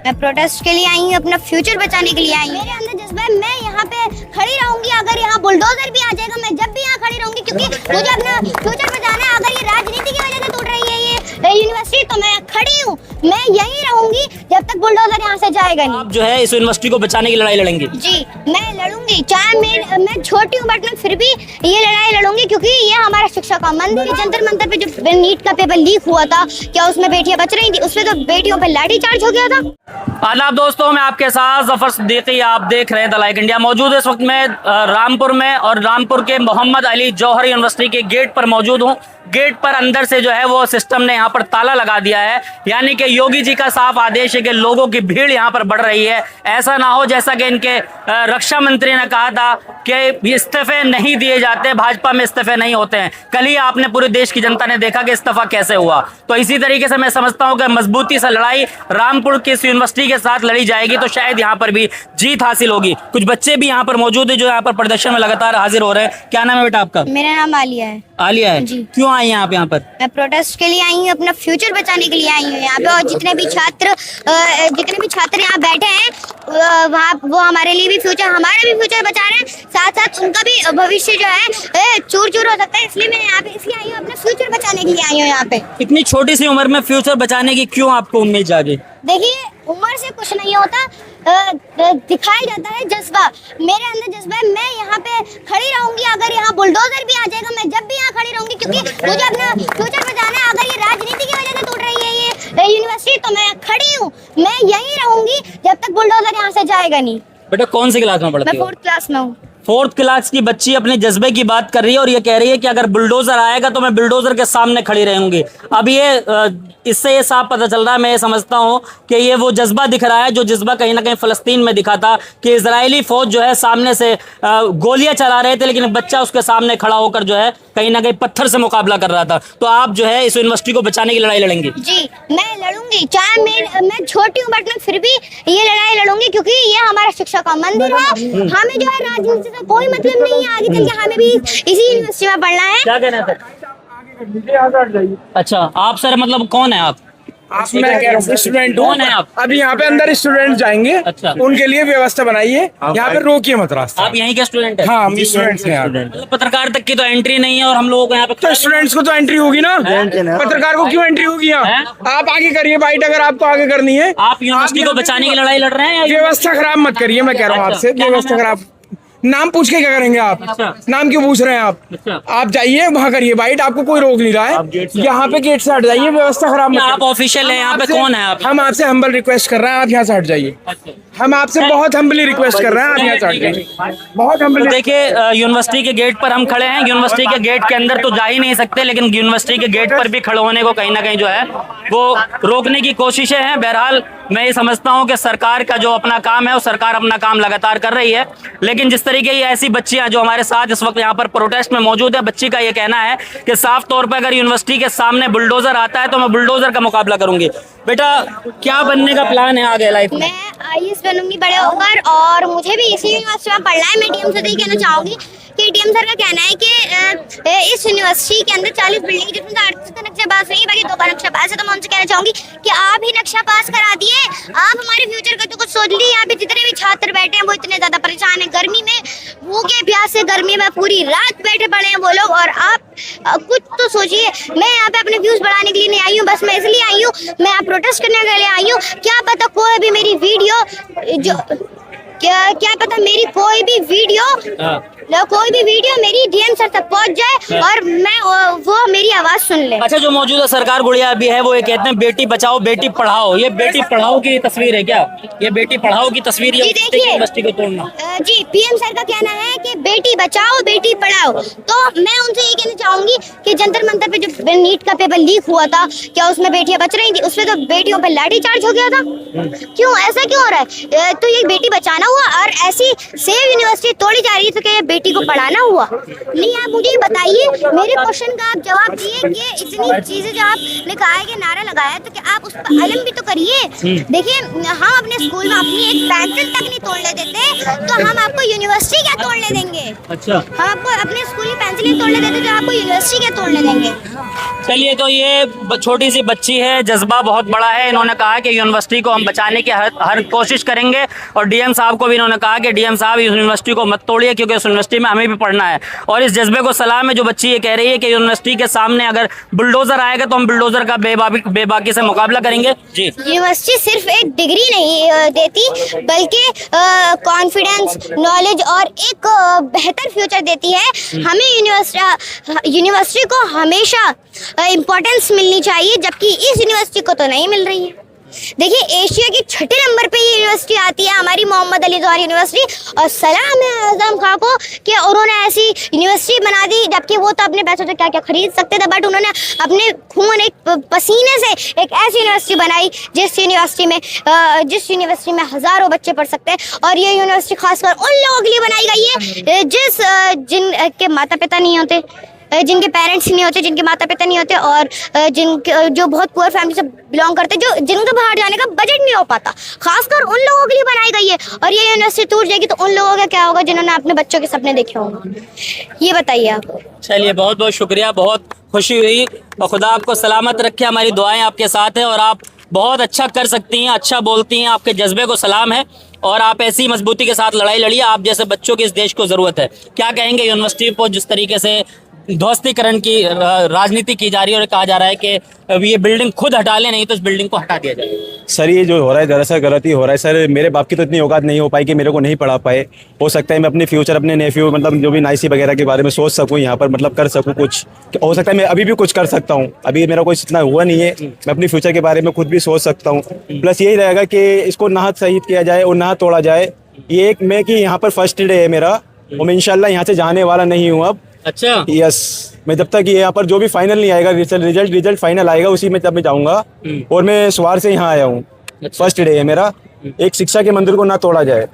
मैं प्रोटेस्ट के लिए आई हूँ, अपना फ्यूचर बचाने के लिए आई हूँ। मेरे अंदर जज्बा है, मैं यहाँ पे खड़ी रहूंगी। अगर यहाँ बुलडोजर भी आ जाएगा, मैं जब भी यहाँ खड़ी रहूंगी, क्योंकि मुझे अपना फ्यूचर बचाना है। अगर ये राजनीति की वजह से टूट रही है ये यूनिवर्सिटी, तो मैं खड़ी हूँ, मैं यहीं रहूंगी जब तक बुलडोजर यहाँ से जाएगा नहीं। आप जो है इस यूनिवर्सिटी को बचाने की लड़ाई लड़ेंगे? जी, मैं लड़ूंगी, चाहे मैं छोटी हूँ, बट मैं फिर भी ये लड़ाई लड़ूंगी, क्योंकि ये हमारा शिक्षा का मंदिर। जंतर मंतर पे जो नीट का पेपर लीक हुआ था, क्या उसमें बेटियां बच रही थी? उसमें तो बेटियों पे लाठी चार्ज हो गया था। आदाब दोस्तों, मैं आपके साथ जफर सिद्दीकी, आप देख रहे हैं द लाइक इंडिया। मौजूद इस वक्त मैं रामपुर में और रामपुर के मोहम्मद अली जौहर यूनिवर्सिटी के गेट पर मौजूद हूँ। गेट पर अंदर से जो है वो सिस्टम ने यहाँ पर ताला लगा दिया है, यानी कि योगी जी का साफ आदेश है कि लोगों की भीड़ यहाँ पर बढ़ रही है। ऐसा ना हो जैसा कि इनके रक्षा मंत्री ने कहा था कि इस्तीफे नहीं दिए जाते, भाजपा में इस्तीफे नहीं होते हैं। कल ही आपने पूरे देश की जनता ने देखा कि इस्तीफा कैसे हुआ। तो इसी तरीके से मैं समझता हूँ कि मजबूती से लड़ाई रामपुर की इस यूनिवर्सिटी के साथ लड़ी जाएगी, तो शायद यहाँ पर भी जीत हासिल होगी। कुछ बच्चे भी यहाँ पर मौजूद है जो यहाँ पर प्रदर्शन में लगातार हाजिर हो रहे हैं। क्या नाम है बेटा आपका? मेरा नाम आलिया है। आलिया है जी। क्यों आई हैं आप यहाँ पर? मैं प्रोटेस्ट के लिए आई हूँ, अपना फ्यूचर बचाने के लिए आई हूँ यहाँ पे। और जितने भी छात्र यहाँ बैठे हैं, वहाँ वो हमारे लिए भी फ्यूचर, हमारा भी फ्यूचर बचा रहे हैं, साथ साथ उनका भी भविष्य जो है चूर चूर हो सकता है। इसलिए मैं यहाँ पे इसलिए आई हूँ, अपना फ्यूचर बचाने के लिए आई हूँ यहाँ पे। इतनी छोटी सी उम्र में फ्यूचर बचाने की क्यों आपको उम्मीद जागी? देखिए, उम्र से कुछ नहीं होता, दिखाया जाता है जज्बा। मेरे अंदर जज्बा है, मैं यहाँ पे खड़ी रहूंगी। अगर यहाँ बुलडोजर भी आ जाएगा, मैं जब भी यहाँ खड़ी रहूंगी, क्योंकि मुझे अपना फ्यूचर बचाना है। अगर ये राजनीति की वजह से टूट रही है ये यूनिवर्सिटी, तो मैं खड़ी हूँ, मैं यहीं रहूंगी जब तक बुलडोजर यहाँ से जाएगा नहीं। बेटा कौन सी क्लास में पढ़ती मैं हो? 4th क्लास में हूँ। 4th क्लास की बच्ची अपने जज्बे की बात कर रही है और ये कह रही है कि अगर बुलडोजर आएगा तो मैं बुलडोजर के सामने खड़ी रहूंगी। अब ये इससे ये साफ पता चल रहा है, मैं ये समझता हूँ कि ये वो जज्बा दिख रहा है जो जज्बा कहीं ना कहीं फ़लस्तीन में दिखा था कि इजरायली फौज जो है सामने से गोलियां चला रहे थे, लेकिन बच्चा उसके सामने खड़ा होकर जो है कहीं ना कहीं पत्थर से मुकाबला कर रहा था। तो आप जो है इस यूनिवर्सिटी को बचाने की लड़ाई लड़ेंगे? जी, मैं लड़ूंगी, चाहे मैं छोटी हूँ, बट मैं फिर भी ये लड़ाई लड़ूंगी, क्योंकि ये हमारा शिक्षा का मंदिर है। हमें जो है राजनीति से कोई मतलब नहीं है, आगे चल के हमें भी इसी यूनिवर्सिटी में पढ़ना है। क्या कहना है? अच्छा, आप सर मतलब कौन है आप? मैं कह रहा हूँ स्टूडेंट कौन है आप? अभी यहाँ पे अंदर स्टूडेंट जाएंगे। अच्छा। उनके लिए व्यवस्था बनाइए, यहाँ पे रोकिए मत रास्ता। आप यहीं के स्टूडेंट हैं? हाँ, हम स्टूडेंट्स हैं यहाँ पे। मतलब पत्रकार तक की तो एंट्री नहीं है और हम लोगों को यहाँ पे तो स्टूडेंट्स को तो एंट्री होगी ना, पत्रकार को क्यों एंट्री होगी यहाँ? आप आगे करिए बाइट, अगर आपको आगे करनी है। आप यूनिवर्सिटी को बचाने की लड़ाई लड़ रहे हैं? व्यवस्था खराब मत करिए, मैं कह रहा हूँ आपसे। व्यवस्था खराब नाम पूछ के क्या करेंगे आप? अच्छा। नाम क्यों पूछ रहे हैं आप? अच्छा। आप जाइए वहाँ करिए बाइट, आपको कोई रोक नहीं रहा है। यहाँ पे गेट से हट जाइए, व्यवस्था खराब मत आप ऑफिशियल है यहाँ पे? कौन है आप? हम आपसे हम्बल रिक्वेस्ट कर रहे हैं, आप यहाँ से हट जाइए। हम आपसे बहुत हम्बली रिक्वेस्ट कर रहे हैं, आप यहाँ से हट जाइए। बहुत हम्बली। देखिए, यूनिवर्सिटी के गेट पर हम खड़े हैं। यूनिवर्सिटी के गेट के अंदर तो जा ही नहीं सकते, लेकिन यूनिवर्सिटी के गेट पर भी खड़े होने को कहीं ना कहीं जो है वो रोकने की कोशिशें हैं। बहरहाल मैं ये समझता हूँ कि सरकार का जो अपना काम है वो सरकार अपना काम लगातार कर रही है, लेकिन जिस तरीके की ऐसी बच्चियां जो हमारे साथ इस वक्त यहाँ पर प्रोटेस्ट में मौजूद है, बच्ची का ये कहना है कि साफ तौर पर अगर यूनिवर्सिटी के सामने बुलडोजर आता है तो मैं बुलडोजर का मुकाबला करूंगी। बेटा क्या बनने का प्लान है आगे लाइफ में? मैं IAS बनूंगी बड़े होकर, और मुझे भी इसी यूनिवर्सिटी में पढ़ना है। मैं DM से कहना चाहूंगी कि DM सर का कहना है कि इस यूनिवर्सिटी के अंदर 40 बिल्डिंग जिसमें 38 का नक्शा पास नहीं, बाकी 2 का नक्शा पास है। तो मैं उनसे कहना चाहूंगी कि आप ही नक्शा पास करा दिए, आप हमारे फ्यूचर का तो कुछ सोच ली। यहाँ पे जितने भी छात्र बैठे हैं वो इतने ज्यादा परेशान है, गर्मी में भूखे प्यासे गर्मी में पूरी रात बैठे पड़े हैं वो लोग, और आप कुछ तो सोचिए। मैं यहाँ पे अपने व्यूज बढ़ाने के लिए नहीं आई हूँ, बस मैं इसलिए आई हूँ, मैं यहाँ प्रोटेस्ट करने के लिए आई हूँ। क्या पता कोई भी मेरी वीडियो क्या पता मेरी कोई भी वीडियो मेरी DM सर तक पहुंच जाए और वो मेरी आवाज सुन ले। अच्छा, जो मौजूदा सरकार गुड़िया अभी है वो ये कहते हैं बेटी बचाओ बेटी पढ़ाओ। ये बेटी पढ़ाओ की तस्वीर है क्या? ये बेटी पढ़ाओ की तस्वीर है यूनिवर्सिटी को तोड़ना? जी, PM सर का कहना है कि बेटी बचाओ बेटी पढ़ाओ। तो मैं उनसे ये कहना चाहूंगी कि जंतर मंतर पे जो नीट का पेपर लीक हुआ था, क्या उसमें बेटियां बच रही थी? उसमें तो बेटियों पे लाठी चार्ज हो गया था। क्यों ऐसा क्यों हो रहा है? तो ये बेटी बचाना हुआ और ऐसी सेव यूनिवर्सिटी तोड़ी जा रही है, तो क्या बेटी को पढ़ाना हुआ? नहीं, आप मुझे बताइए, मेरे क्वेश्चन का आप जवाब दिए कि इतनी चीजें जो आपने कहा है कि नारा लगाया है, तो क्या आप उस पर अलम भी तो करिए। देखिए, हम अपने स्कूल में अपनी एक पेंसिल तक नहीं तोड़ने देते, तो हम आपको यूनिवर्सिटी क्या तोड़ने देंगे। अच्छा, हम आपको अपने स्कूल की पेंसिल तोड़ने देते तो आपको यूनिवर्सिटी क्या तोड़ने देंगे। चलिए, तो ये छोटी सी बच्ची है, जज्बा बहुत बड़ा है। इन्होंने कहा कि यूनिवर्सिटी को हम बचाने की हर कोशिश करेंगे, और डीएम साहब को भी इन्होंने कहा कि डीएम साहब इस यूनिवर्सिटी को मत तोड़िए, क्योंकि इस यूनिवर्सिटी में हमें भी पढ़ना है। और इस जज्बे को सलाम है जो बच्ची ये कह रही है कि यूनिवर्सिटी के सामने अगर बुलडोजर आएगा तो हम बुलडोजर का बेबाकी से मुकाबला करेंगे। जी, यूनिवर्सिटी सिर्फ एक डिग्री नहीं देती, बल्कि कॉन्फिडेंस, नॉलेज और एक बेहतर फ्यूचर देती है। हमें यूनिवर्सिटी को हमेशा इम्पोर्टेंस मिलनी चाहिए, जबकि इस यूनिवर्सिटी को तो नहीं मिल रही है। देखिए, एशिया की 6ठे नंबर पे ये यूनिवर्सिटी आती है, हमारी मोहम्मद अली जौहरी यूनिवर्सिटी। और सलाम है आज़म खां को कि उन्होंने ऐसी यूनिवर्सिटी बना दी, जबकि वो तो अपने पैसों से क्या क्या खरीद सकते थे, बट उन्होंने अपने खून, एक पसीने से एक ऐसी यूनिवर्सिटी बनाई जिस यूनिवर्सिटी में हज़ारों बच्चे पढ़ सकते हैं। और ये यूनिवर्सिटी खासकर उन लोगों के लिए बनाई गई है जिनके माता पिता नहीं होते, जिनके पेरेंट्स नहीं होते, जिनके माता पिता नहीं होते, और जो बहुत पुअर फैमिली से बिलोंग करते, जो जिनको बाहर जाने का बजट नहीं हो पाता, खासकर उन लोगों के लिए बनाई गई है। और ये यूनिवर्सिटी टूट जाएगी तो उन लोगों का क्या होगा जिन्होंने अपने बच्चों के सपने देखे होंगे। ये बताइए आप। चलिए, बहुत बहुत शुक्रिया, बहुत खुशी हुई, और खुदा आपको सलामत रखे। हमारी दुआएं आपके साथ हैं, और आप बहुत अच्छा कर सकती हैं, अच्छा बोलती हैं, आपके जज्बे को सलाम है, और आप ऐसी मजबूती के साथ लड़ाई लड़िए। आप जैसे बच्चों की इस देश को ज़रूरत है। क्या कहेंगे यूनिवर्सिटी को जिस तरीके से ध्वस्तीकरण की राजनीति की जा रही है, और कहा जा रहा है कि ये बिल्डिंग खुद हटा ले, नहीं तो इस बिल्डिंग को हटा दिया जाए? सर, ये जो हो रहा है दरअसल गलती हो रहा है सर। मेरे बाप की तो इतनी औकात नहीं हो पाई कि मेरे को नहीं पढ़ा पाए। हो सकता है मैं अपने फ्यूचर, अपने नेफ्यू, मतलब जो भी नाइसी वगैरह के बारे में सोच सकूं, यहाँ पर मतलब कर सकूं कुछ। हो सकता है मैं अभी भी कुछ कर सकता हूँ, अभी मेरा कोई इतना हुआ नहीं है। मैं अपने फ्यूचर के बारे में खुद भी सोच सकता हूँ। प्लस यही रहेगा कि इसको ना शहीद किया जाए और ना तोड़ा जाए। ये एक मैं कि यहाँ पर फर्स्ट डे है मेरा, और मैं इंशाल्लाह यहाँ से जाने वाला नहीं हूँ अब। अच्छा, यस, मैं जब तक ये यहाँ पर जो भी फाइनल नहीं आएगा, रिजल्ट फाइनल आएगा, उसी में तब मैं जाऊँगा। और मैं सवार से यहाँ आया हूँ, फर्स्ट डे है मेरा। एक शिक्षा के मंदिर को ना तोड़ा जाए,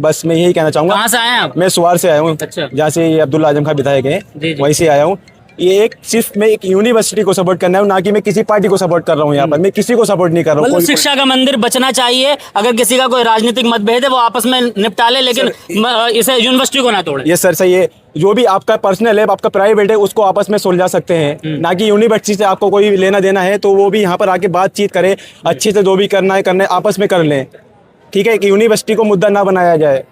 बस मैं यही कहना चाहूँगा। कहाँ से आए हैं आप? मैं सवार से आया हूँ, अच्छा। जहाँ से ये अब्दुल्ला आजम खां विधायक हैं, जी। वहीं से आया हूँ। ये एक सिर्फ मैं एक यूनिवर्सिटी को सपोर्ट करना है, ना कि मैं किसी पार्टी को सपोर्ट कर रहा हूँ। यहाँ पर मैं किसी को सपोर्ट नहीं कर रहा हूँ। मतलब शिक्षा का मंदिर बचना चाहिए। अगर किसी का कोई राजनीतिक मतभेद है वो आपस में निपटा ले, लेकिन इसे यूनिवर्सिटी को ना तोड़े। ये सर सही है, जो भी आपका पर्सनल है, आपका प्राइवेट है, उसको आपस में सुलझा सकते हैं, ना कि यूनिवर्सिटी से आपको कोई लेना देना है तो वो भी यहाँ पर आके बातचीत करे, अच्छे से जो भी करना है आपस में कर लें। ठीक है, कि यूनिवर्सिटी को मुद्दा ना बनाया जाए,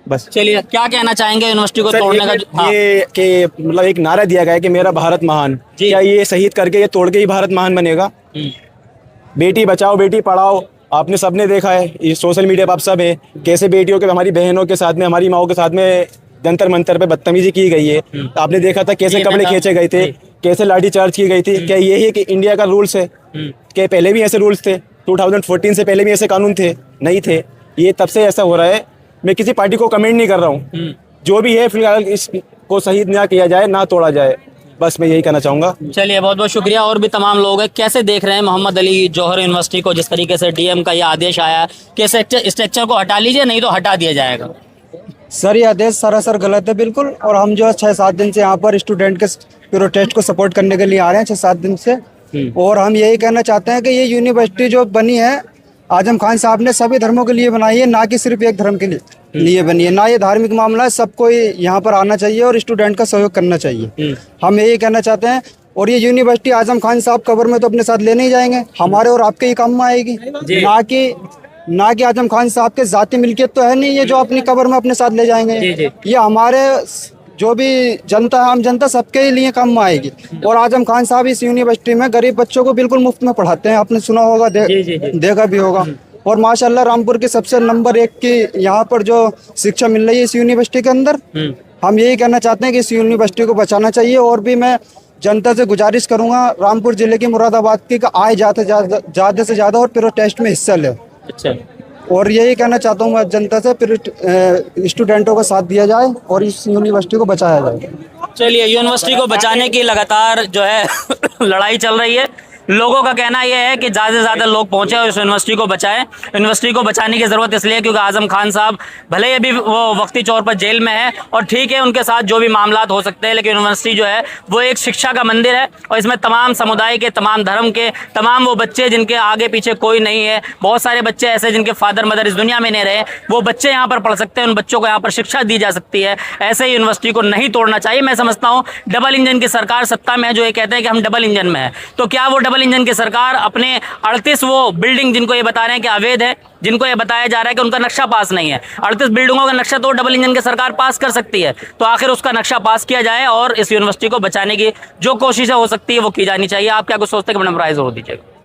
बस। चलिए, क्या कहना चाहेंगे यूनिवर्सिटी को सर, तोड़ने का? हाँ। ये कि मतलब एक नारा दिया गया है कि मेरा भारत महान, क्या ये शहीद करके, ये तोड़ के ही भारत महान बनेगा? बेटी बचाओ बेटी पढ़ाओ, आपने सबने देखा है, ये सोशल मीडिया पर आप सब है, कैसे बेटियों के, हमारी बहनों के साथ में, हमारी माओ के साथ में जंतर मंतर पे बदतमीजी की गई है। आपने देखा था कैसे कपड़े खींचे गए थे, कैसे लाठी चार्ज की गई थी। क्या यही है कि इंडिया का रूल्स है? क्या पहले भी ऐसे रूल्स थे? 2014 से पहले भी ऐसे कानून थे? नहीं थे। ये तब से ऐसा हो रहा है। मैं किसी पार्टी को कमेंट नहीं कर रहा हूँ, जो भी है फिलहाल इसको शहीद ना किया जाए, ना तोड़ा जाए, बस मैं यही कहना चाहूँगा। चलिए, बहुत बहुत शुक्रिया। और भी तमाम लोग हैं, कैसे देख रहे हैं मोहम्मद अली जौहर यूनिवर्सिटी को, जिस तरीके से डीएम का ये आदेश आया कि स्ट्रक्चर को हटा लीजिए, नहीं तो हटा दिया जाएगा? सर, ये आदेश सरासर गलत है बिल्कुल। और हम जो 6-7 दिन से यहाँ पर स्टूडेंट के प्रोटेस्ट को सपोर्ट करने के लिए आ रहे हैं, 6-7 दिन से। और हम यही कहना चाहते हैं कि ये यूनिवर्सिटी जो बनी है, आजम खान साहब ने सभी धर्मों के लिए बनाई है, ना कि सिर्फ एक धर्म के लिए बनी है। ना ये धार्मिक मामला है, सबको यहाँ पर आना चाहिए और स्टूडेंट का सहयोग करना चाहिए। हम यही कहना चाहते हैं। और ये यूनिवर्सिटी आजम खान साहब कब्र में तो अपने साथ ले नहीं जाएंगे, हमारे और आपके ही काम में आएगी, ना कि आजम खान साहब के जाती मिल्कियत तो है नहीं ये जो अपनी कब्र में अपने साथ ले जाएंगे। ये हमारे जो भी जनता है, आम जनता, सबके लिए काम में आएगी। और आजम खान साहब इस यूनिवर्सिटी में गरीब बच्चों को बिल्कुल मुफ्त में पढ़ाते हैं, आपने सुना होगा, देखा भी होगा। और माशाल्लाह रामपुर की सबसे नंबर 1 की यहाँ पर जो शिक्षा मिल रही है इस यूनिवर्सिटी के अंदर। हम यही कहना चाहते हैं कि इस यूनिवर्सिटी को बचाना चाहिए। और भी मैं जनता से गुजारिश करूंगा, रामपुर जिले की, मुरादाबाद की, आए ज़्यादा से ज़्यादा और प्रोटेस्ट में हिस्सा ले। अच्छा। और यही कहना चाहता हूँ मैं जनता से, फिर स्टूडेंटों का साथ दिया जाए और इस यूनिवर्सिटी को बचाया जाए। चलिए, यूनिवर्सिटी को बचाने की लगातार जो है लड़ाई चल रही है। लोगों का कहना यह है कि ज़्यादा से ज़्यादा लोग पहुंचे और इस यूनिवर्सिटी को बचाएं। यूनिवर्सिटी को बचाने की ज़रूरत इसलिए है क्योंकि आज़म खान साहब भले ही अभी वो वक्ती तौर पर जेल में है और ठीक है उनके साथ जो भी मामलात हो सकते हैं, लेकिन यूनिवर्सिटी जो है वो एक शिक्षा का मंदिर है और इसमें तमाम समुदाय के, तमाम धर्म के, तमाम वो बच्चे जिनके आगे पीछे कोई नहीं है, बहुत सारे बच्चे ऐसे जिनके फादर मदर इस दुनिया में नहीं रहे, वो बच्चे यहाँ पर पढ़ सकते हैं, उन बच्चों को यहाँ पर शिक्षा दी जा सकती है। ऐसे यूनिवर्सिटी को नहीं तोड़ना चाहिए। मैं समझता हूँ डबल इंजन की सरकार सत्ता में है जो ये कहते हैं कि हम डबल इंजन में है, तो क्या वो डबल इंजन की सरकार अपने 38 वो बिल्डिंग जिनको ये बता रहे हैं कि अवैध है, जिनको ये बताया जा रहा है कि उनका नक्शा पास नहीं है, 38 बिल्डिंगों का नक्शा तो डबल इंजन की सरकार पास कर सकती है, तो आखिर उसका नक्शा पास किया जाए और इस यूनिवर्सिटी को बचाने की जो कोशिशें हो सकती है वो की जानी चाहिए। आप क्या कुछ सोचते हैं कि मैडम राय जरूर दीजिएगा।